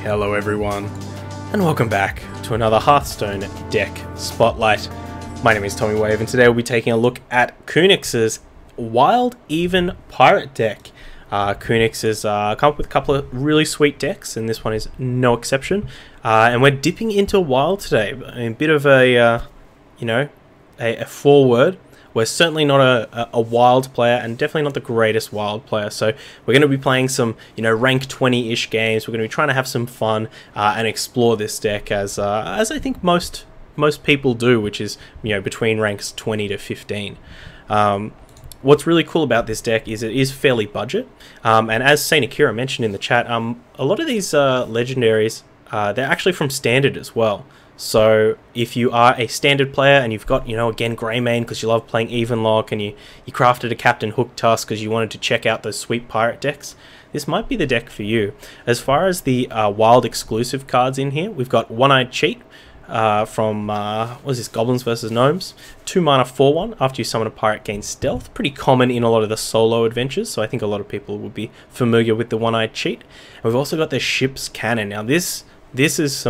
Hello everyone, and welcome back to another Hearthstone deck spotlight. My name is Tommy Wave, and today we'll be taking a look at Kunix's Wild Even Pirate deck. Kunix has come up with a couple of really sweet decks, and this one is no exception. And we're dipping into Wild today. A bit of a, a forward. We're certainly not a Wild player, and definitely not the greatest Wild player. So we're going to be playing some, rank 20-ish games. We're going to be trying to have some fun and explore this deck as I think most people do, which is between ranks 20 to 15. What's really cool about this deck is it is fairly budget, and as Saint Akira mentioned in the chat, a lot of these legendaries they're actually from standard as well. So if you are a standard player and you've got, again, Greymane because you love playing Evenlock, and you crafted a Captain Hook Tusk because you wanted to check out those sweet pirate decks, this might be the deck for you. As far as the Wild exclusive cards in here, we've got One-Eyed Cheat from, what is this, Goblins vs Gnomes. 2 mana 4/1, after you summon a pirate gains stealth. Pretty common in a lot of the solo adventures, so I think a lot of people would be familiar with the One-Eyed Cheat. And we've also got the Ship's Cannon. Now this is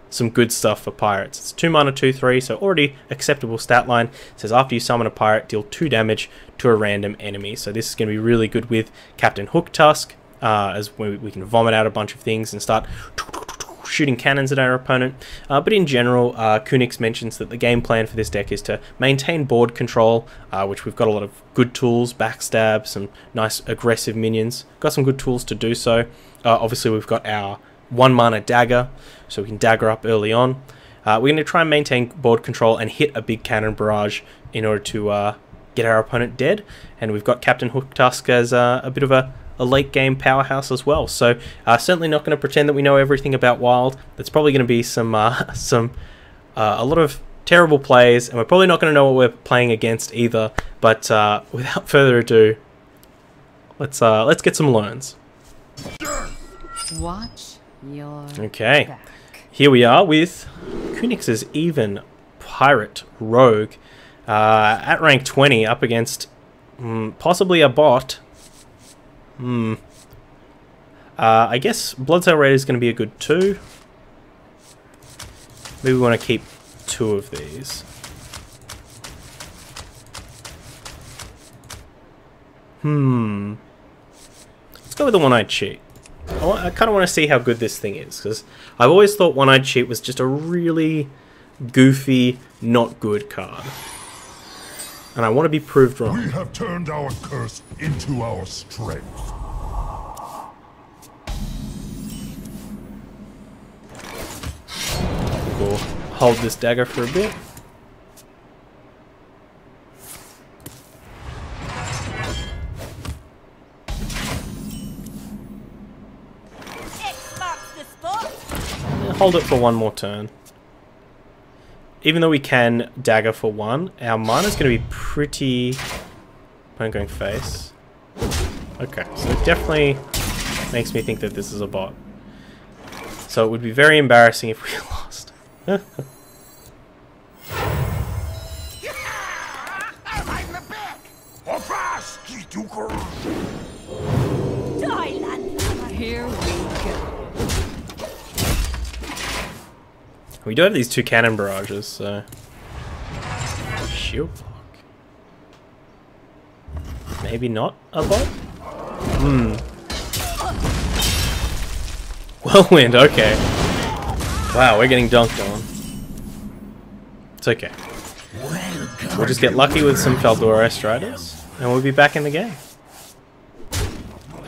some good stuff for pirates. It's 2 mana 2/3, so already acceptable stat line. It says after you summon a pirate, deal 2 damage to a random enemy. So this is going to be really good with Captain Hook Tusk, as we can vomit out a bunch of things and start shooting cannons at our opponent. But in general, Kunix mentions that the game plan for this deck is to maintain board control, which we've got a lot of good tools, backstab, some nice aggressive minions. Got some good tools to do so. Obviously we've got our 1 mana dagger, so we can dagger up early on. We're going to try and maintain board control and hit a big cannon barrage in order to get our opponent dead. And we've got Captain Hook Tusk as a bit of a late game powerhouse as well. So certainly not going to pretend that we know everything about Wild. There's probably going to be a lot of terrible plays, and we're probably not going to know what we're playing against either. But without further ado, let's get some learns. Watch your Okay, back. here we are with Kunix's Even Pirate Rogue at rank 20 up against possibly a bot. I guess Bloodsail Raider is going to be a good 2. Maybe we want to keep 2 of these. Let's go with the One-Eyed Cheat. I kind of want to see how good this thing is, because I've always thought One-Eyed Cheat was just a really goofy, not good card. And I want to be proved wrong. We have turned our curse into our strength. We'll hold this dagger for a bit. Hold it for 1 more turn. Even though we can dagger for 1, our mana's going to be pretty... I'm going face. Okay, so it definitely makes me think that this is a bot. So it would be very embarrassing if we lost. Here we go. We do have these 2 cannon barrages, so... Shield block. Maybe not a bot? Whirlwind, okay. Wow, we're getting dunked on. It's okay. We'll just get lucky with some Faldora Striders, and we'll be back in the game.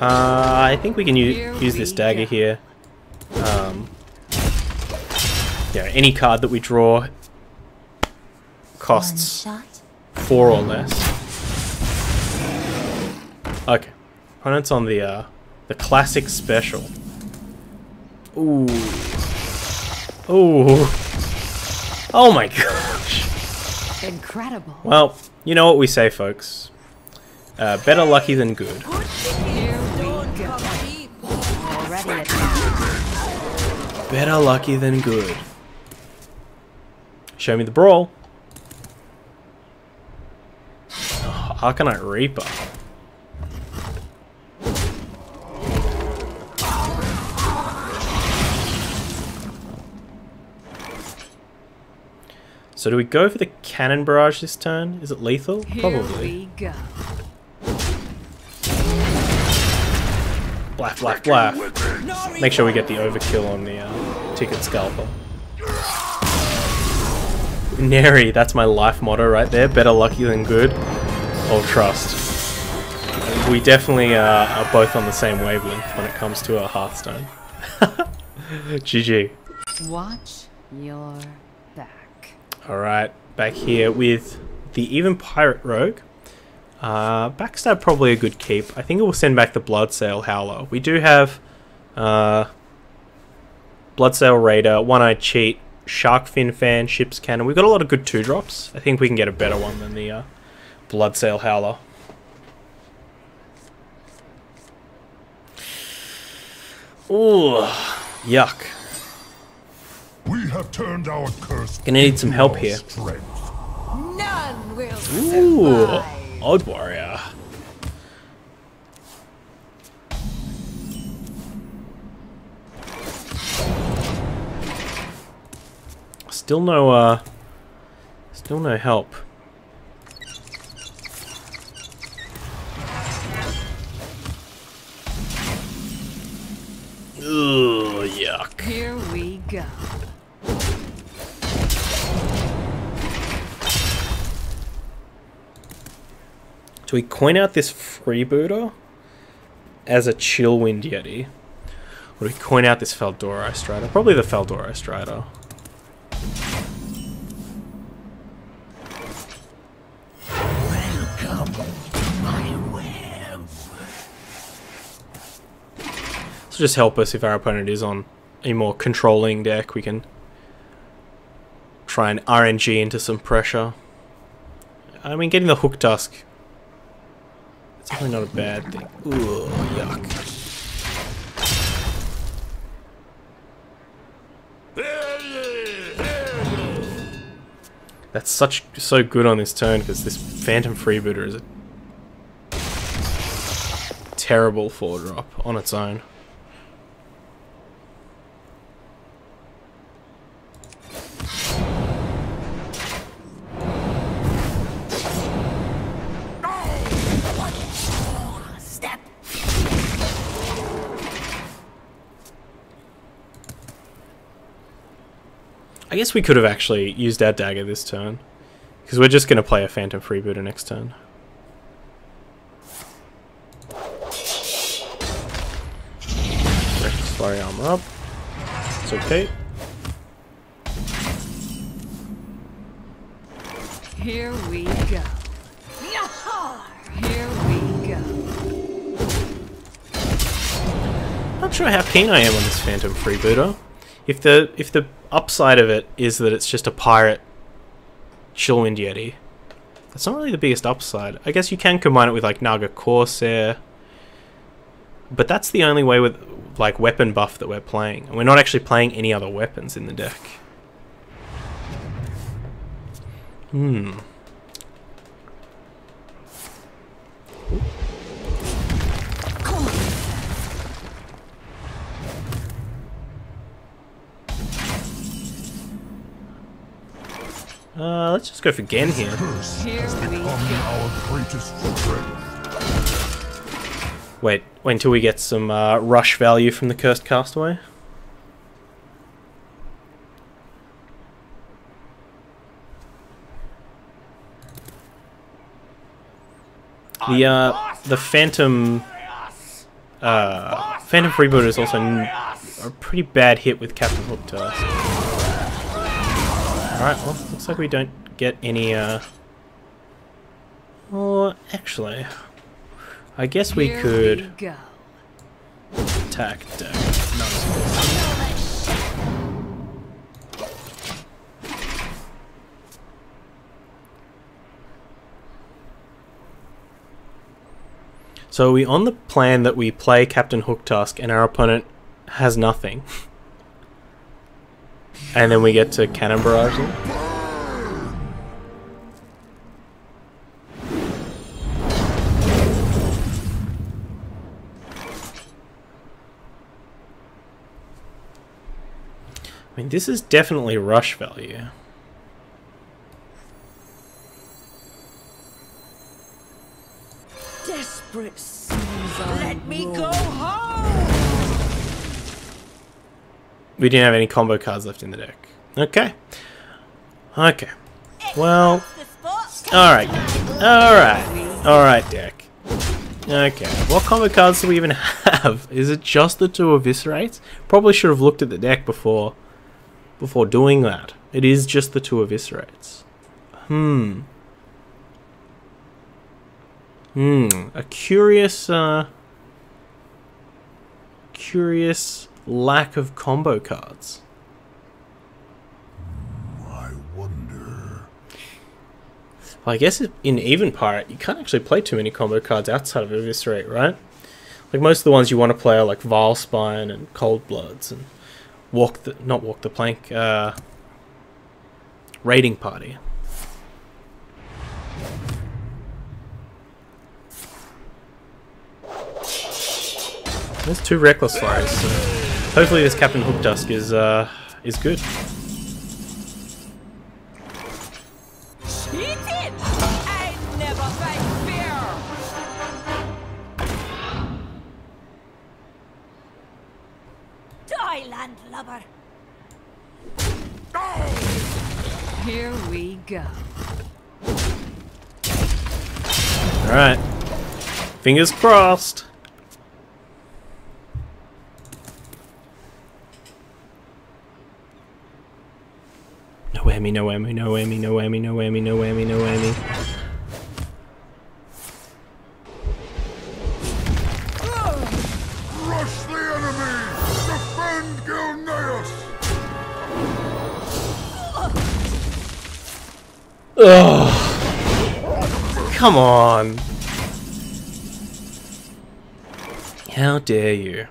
I think we can use this dagger here. Any card that we draw costs 4 or less. Okay, opponent's on the classic special. Ooh, ooh, oh my gosh! Incredible. Well, you know what we say, folks. Better lucky than good. Here we go. Already attacked. Better lucky than good. Show me the brawl. Oh, Arcanite Reaper. So do we go for the cannon barrage this turn? Is it lethal? Here Probably. we go. Blaff, blaff, blaff. Make sure we get the overkill on the ticket scalper. Neri, that's my life motto right there. Better lucky than good. Or trust. We definitely are both on the same wavelength when it comes to our Hearthstone. GG. Watch your back. Alright, back here with the even Pirate Rogue. Backstab probably a good keep. I think it will send back the Bloodsail Howler. We do have Bloodsail Raider, One-Eyed Cheat, Sharkfin Fan, Ship's Cannon. We've got a lot of good 2-drops. I think we can get a better one than the Bloodsail Howler. Ooh, yuck. We have turned our curse. Gonna need some help here. None will Ooh, survive. Odd Warrior. Still no help. Ooh, yuck. Here we go. Do we coin out this freebooter as a Chillwind Yeti? Or do we coin out this Feldora Strider? Probably the Feldora Strider. Welcome to my web. This will just help us if our opponent is on a more controlling deck. We can try and RNG into some pressure. I mean, getting the Hook Tusk, it's definitely not a bad thing. Ooh, yuck. That's so good on this turn because this Phantom Freebooter is a terrible 4-drop on its own. I guess we could have actually used our dagger this turn, because we're just going to play a Phantom Freebooter next turn. Reckless Flurry armor up. It's okay. Here we go. Here we go. Not sure how keen I am on this Phantom Freebooter. If the upside of it is that it's just a pirate Chillwind Yeti, that's not really the biggest upside. I guess you can combine it with like Naga Corsair, but that's the only way with like weapon buff that we're playing, and we're not actually playing any other weapons in the deck. Let's just go for Gen here. Here we go. Our greatest strength. Wait until we get some rush value from the Cursed Castaway. The Phantom Freebooter is also a pretty bad hit with Captain Hook Tusk. Alright, well, looks like we don't get any, Well, actually, I guess we could attack deck. No. So are we on the plan that we play Captain Hook Tusk and our opponent has nothing? And then we get to Cannon Barrage them? I mean, this is definitely rush value. Desperate seas. Let me go home. We didn't have any combo cards left in the deck. Okay. Okay. Well. Alright. Alright. Alright, deck. Okay. What combo cards do we even have? Is it just the 2 Eviscerates? Probably should have looked at the deck before doing that. It is just the 2 Eviscerates. A curious lack of combo cards. I wonder. Well, I guess in Even Pirate, you can't actually play too many combo cards outside of Eviscerate, right? Like most of the ones you want to play are like Vile Spine and Cold Bloods and not Walk the Plank, Raiding Party. There's 2 Reckless Flyers, so hopefully this Captain Hookdusk is good. Eat it! I never fight fear. Die, landlubber. Here we go. Alright. Fingers crossed. No whammy, no whammy, no whammy, no whammy, no whammy, no whammy, no whammy. Rush the enemy! Defend Gilneas! Ugh. Come on. How dare you?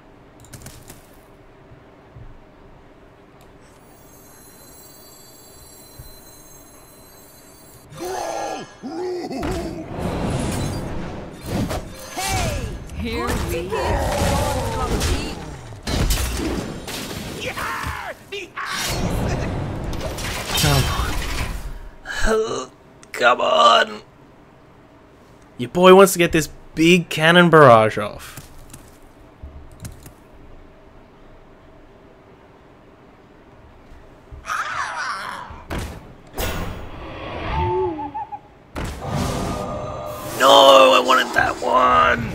Here we go. Come on. Come on. Your boy wants to get this big cannon barrage off. No, I wanted that one.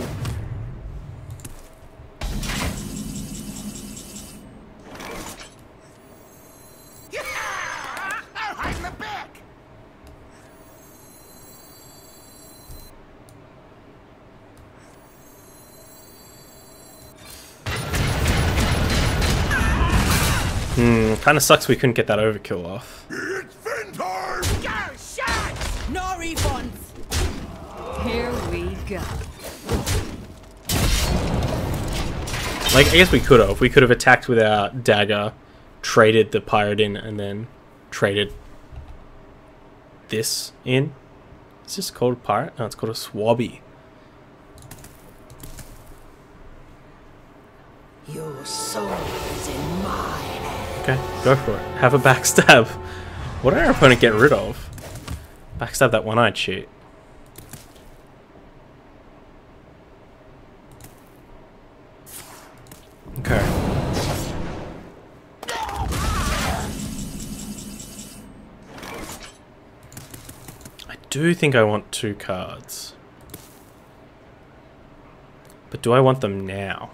I'll hide in the back! Kind of sucks we couldn't get that overkill off. It's fin time! Go, shots! No refunds. Here we go. Like, I guess we could have. We could have attacked with our dagger, traded the pirate in, and then traded this in. Is this called a pirate? No, it's called a swabby. Your soul is in my hand. Okay, go for it. Have a backstab. What did our opponent get rid of? Backstab that one-eyed shit. Okay. I do think I want 2 cards. But do I want them now?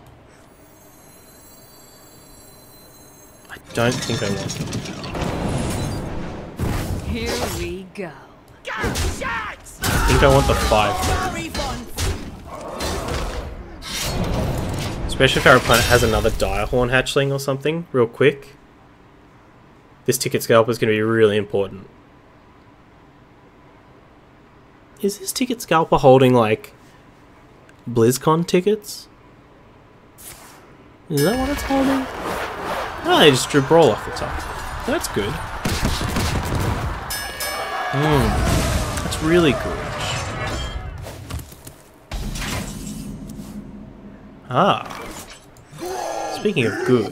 I don't think I want them now. Here we go. Go, shots! I think I want the 5. Especially if our opponent has another Direhorn hatchling or something, real quick. This ticket scalper is going to be really important. Is this ticket scalper holding, like, BlizzCon tickets? Is that what it's holding? Oh, they just drew Brawl off the top. That's good. That's really good. Ah. Speaking of good.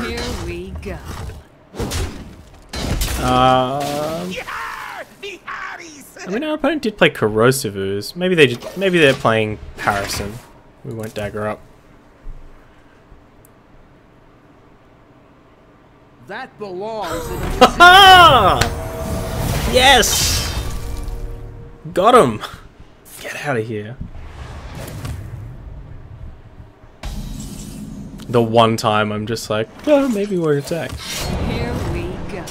Here we go. The Harries! I mean, our opponent did play Corrosive Ooze. Maybe they're playing Harrison. We won't dagger up. That belongs in a Ha! Yes! Got him! Get out of here. The one time I'm just like, oh, maybe we're attacked. Here we go.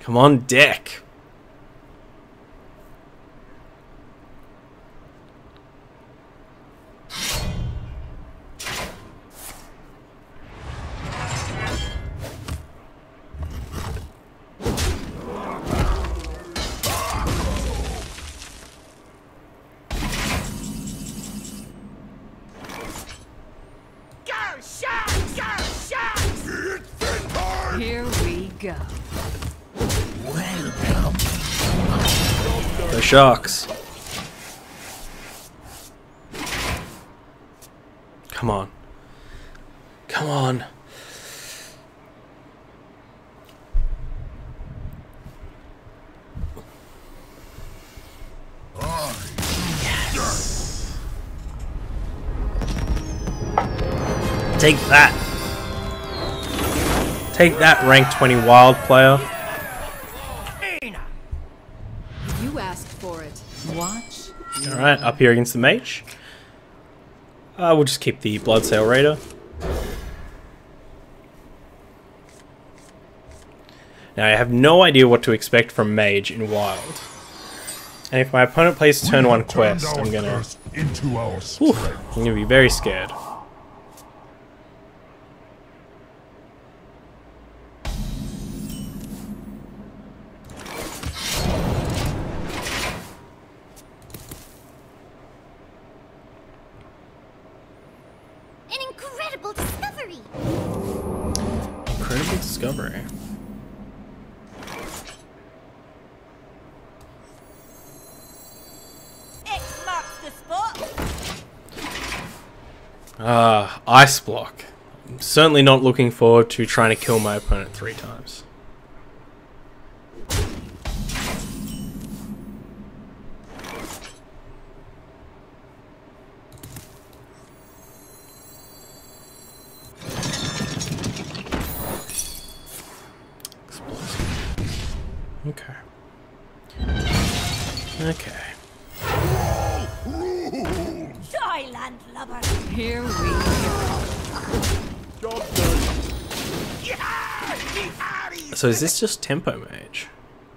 Come on, deck. Here we go. The Sharks. Come on. Come on. Yes. Take that. Take that, rank 20 wild player. You asked for it. Watch. Alright, up here against the mage. We'll just keep the Bloodsail Raider. Now, I have no idea what to expect from mage in wild. And if my opponent plays turn 1 quest, I'm gonna be very scared. Incredible discovery! Incredible discovery. X marks the spot! Ice block. I'm certainly not looking forward to trying to kill my opponent 3 times. Okay. Okay. Die, landlubber! Here we go. So is this just Tempo Mage?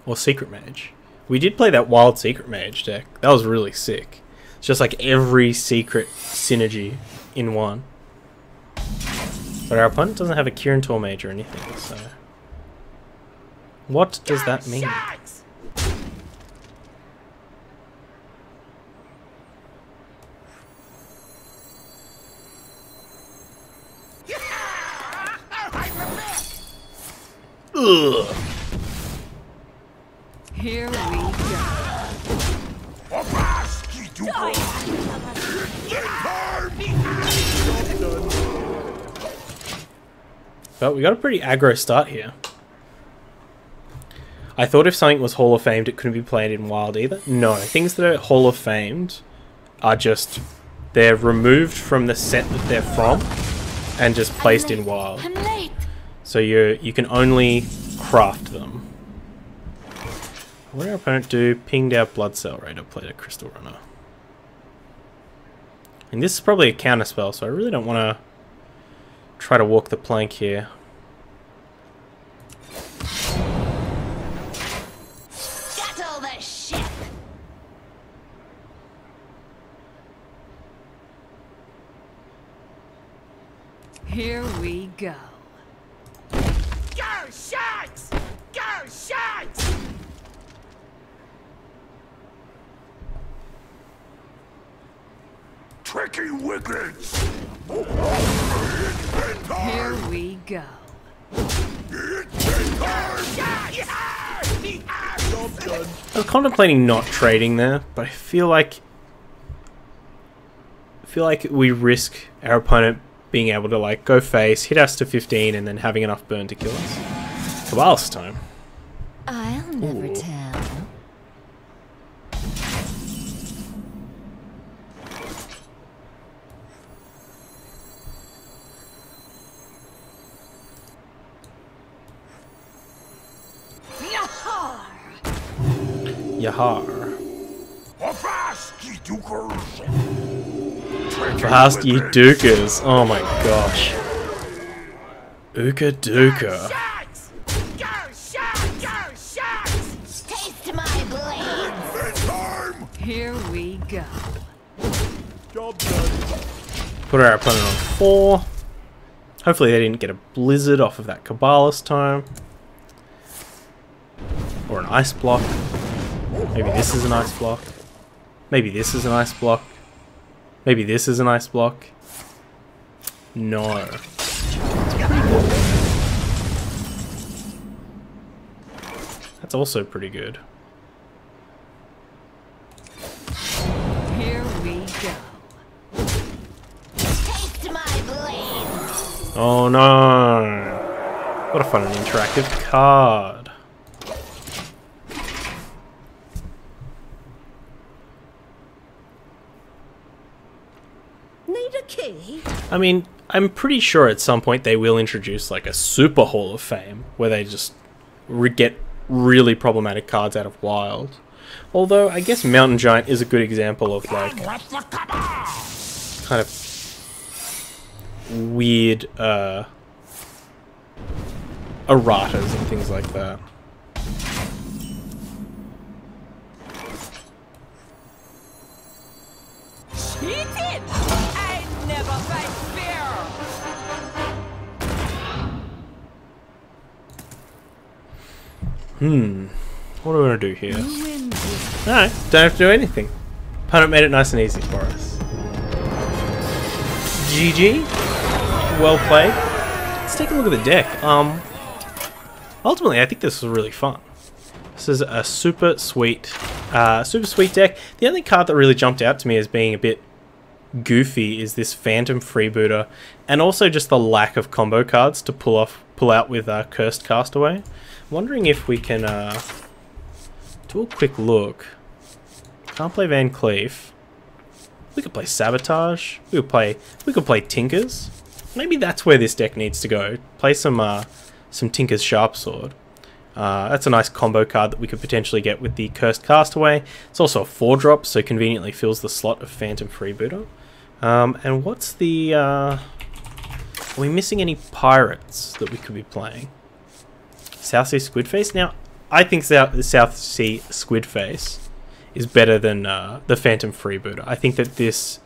Or Secret Mage? We did play that Wild Secret Mage deck. That was really sick. It's just like every secret synergy in one. But our opponent doesn't have a Kirin Mage or anything, so... What does that mean? Ugh. Here we go. But we got a pretty aggro start here. I thought if something was Hall of Famed, it couldn't be played in Wild either. No, things that are Hall of Famed are just... They're removed from the set that they're from and just placed in Wild. I'm late! So you can only craft them. What did our opponent do? Pinged our Bloodsail Raider, played a Crystal Runner. And this is probably a counter spell, so I really don't want to try to walk the plank here. Scuttle the ship! Here we go. Go Sharks! Go Sharks! Tricky Wiglets! Here we go. Go Sharks! I was contemplating not trading there, but I feel like we risk our opponent being able to like go face, hit us to 15, and then having enough burn to kill us. Cabal's time. I'll never Ooh. tell. Yahar. Avast, ye dukers! Fast ye dukers. Oh my gosh. Ooka dooka. Sharks! Go, sharks! Go, sharks! Taste my blade. Bedtime! Here we go. Job done. Put our opponent on 4. Hopefully they didn't get a blizzard off of that Cabalist time. Or an ice block. Maybe this is an ice block. Maybe this is an ice block. Maybe this is an ice block. No. That's also pretty good. Here we go. Taste my blade. Oh no! What a fun and interactive card. Need a key? I mean, I'm pretty sure at some point they will introduce like a super Hall of Fame where they just get really problematic cards out of Wild. Although I guess Mountain Giant is a good example of like kind of weird erratas and things like that. Cheated! I never fight fair! What do we want to do here? You win this. No, don't have to do anything. Opponent made it nice and easy for us. GG. Well played. Let's take a look at the deck. Ultimately, I think this was really fun. This is a super sweet deck. The only card that really jumped out to me as being a bit goofy is this Phantom Freebooter, and also just the lack of combo cards to pull out with Cursed Castaway. I'm wondering if we can do a quick look. Can't play Van Cleef. We could play Sabotage. We could play Tinkers. Maybe that's where this deck needs to go. Play some Tinker's Sharpsword. That's a nice combo card that we could potentially get with the Cursed Castaway. It's also a 4-drop, so conveniently fills the slot of Phantom Freebooter. And what's the... are we missing any pirates that we could be playing? South Sea Squidface? Now, I think South Sea Squidface is better than the Phantom Freebooter. I think that this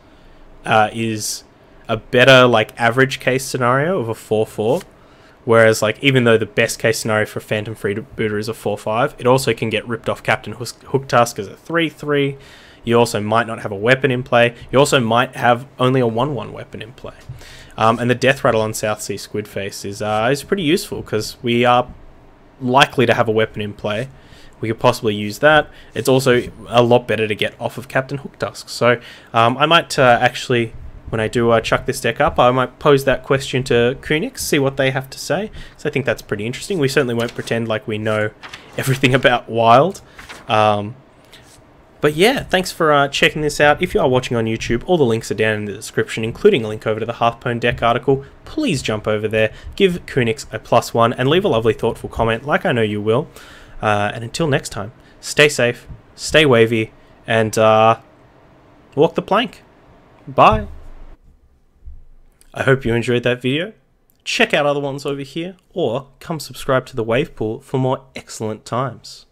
is a better like average case scenario of a 4/4. Whereas, like, even though the best case scenario for Phantom Freebooter is a 4/5, it also can get ripped off Captain Hooktusk as a 3/3. You also might not have a weapon in play. You also might have only a 1/1 weapon in play. And the Death Rattle on South Sea Squidface is pretty useful because we are likely to have a weapon in play. We could possibly use that. It's also a lot better to get off of Captain Hooktusk. So I might actually... when I do chuck this deck up, I might pose that question to Kunix, see what they have to say. So I think that's pretty interesting. We certainly won't pretend like we know everything about Wild. But yeah, thanks for checking this out. If you are watching on YouTube, all the links are down in the description, including a link over to the Hearthstone deck article. Please jump over there, give Kunix a +1, and leave a lovely, thoughtful comment, like I know you will. And until next time, stay safe, stay wavy, and walk the plank. Bye. I hope you enjoyed that video. Check out other ones over here, or come subscribe to the Wave Pool for more excellent times.